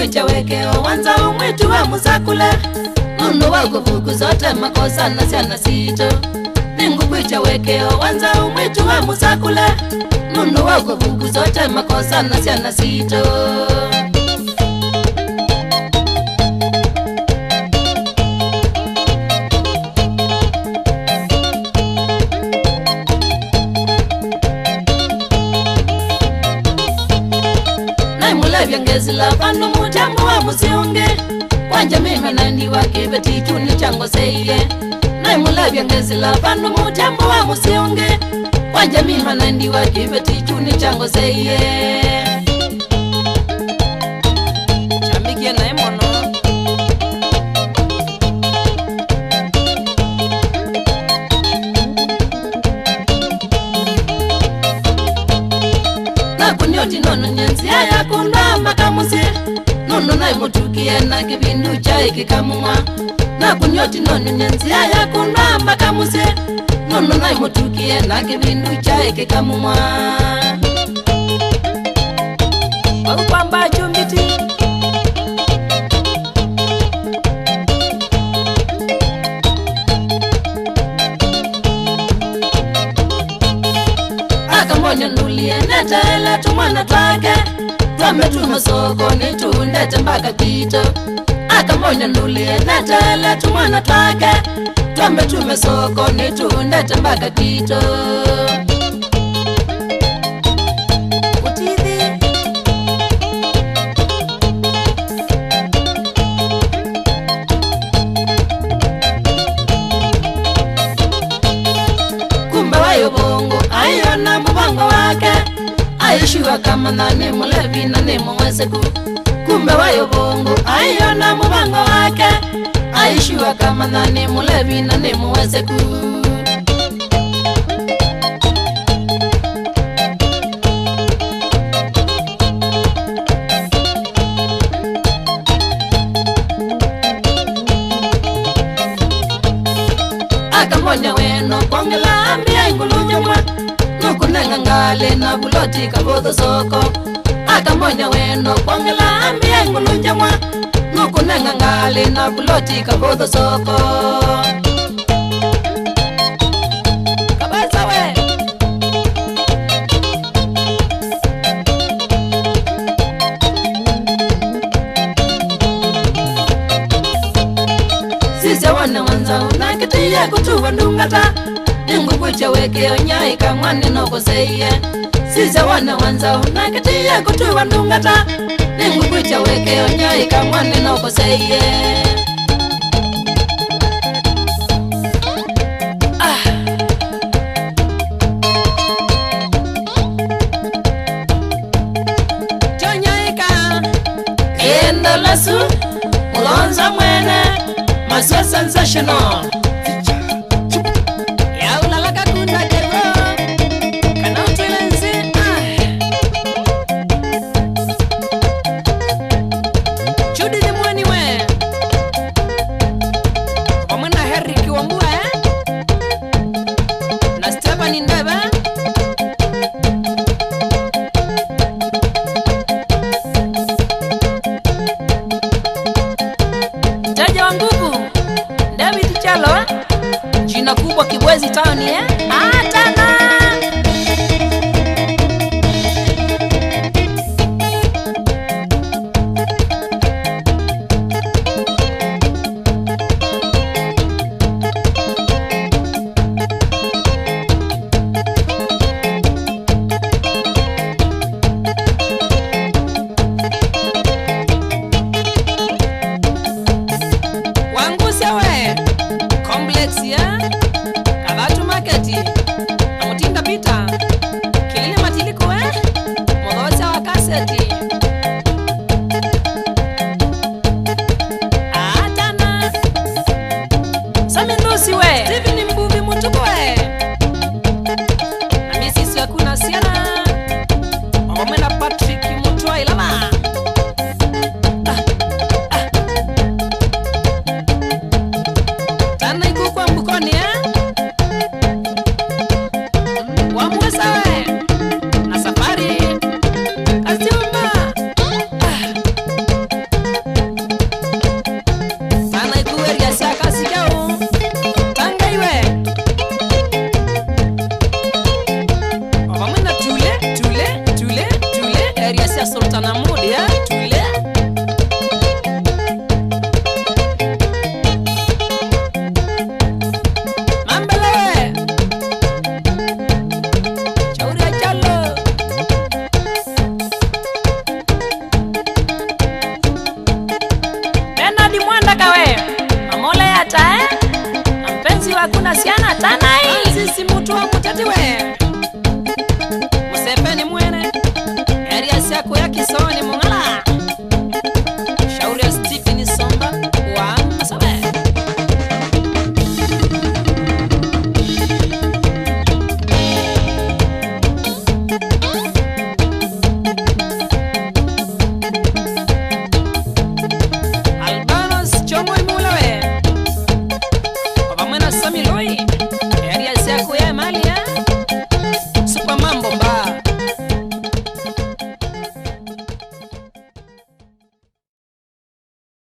kwicha wekeo wanza umwitu wa musakule nunu wako vuku zote makosa na siana sito ningu kwicha wekeo wanza umwitu wa musakule nunu wako vuku zote makosa na siana sito Vyangezi la panu mutambo wa musiunge Wanja mima nandi wake beti chuni chango seye Naimula vyangezi la panu mutambo wa musiunge Wanja mima nandi wake beti chuni chango seye Chambikia na emono Kunyoti nono nyenzi ya kunda makamusi Nono na imutukie na kibindu cha ikikamua Na kunyoti nono nyenzi ya kunda makamusi Nono na imutukie na kibindu cha ikikamua Wakupamba chumbiti Akamonya nulie neta ela tumwana twake Twame tumasoko ni tuundete mbaka kito Akamonya nulie neta ela tumwana twake Twame tumasoko ni tuundete mbaka kito Kumbe wayo bongo ayona mubango wake Aishiwa kama nane mulevi nane mweseku Kumbe wayo bongo ayona mubango wake Aishiwa kama nane mulevi nane mweseku Akamonya weno kongela ambia ingulujumwa Nukunenga ngale na buloti kabodho soko Akamonya weno kongela ambia ingulujumwa Nukunenga ngale na buloti kabodho soko Kabasa we Sisi wana wanza unakitia kutuwa ndungata Ningu kwicha wekeo nyai kamwane noko seye Sisi wana wanza unakitia kutuwa ndungata Ningu kwicha wekeo nyai kamwane noko seye Chonyaika Enda lasu Ulonza mwene Maswa sensational Ya ulalaka kuna jego Kana utulenzi Chudi ni mwani we Wamana Harry kiwambua Na Stephanie Ndebe Jaja wa nguvu David Chalo Jina kubwa Kibwezi Town Atana Wangu sewe Complex ya Kabatu Market wakuna siana tanai sisi mutu wa mutati we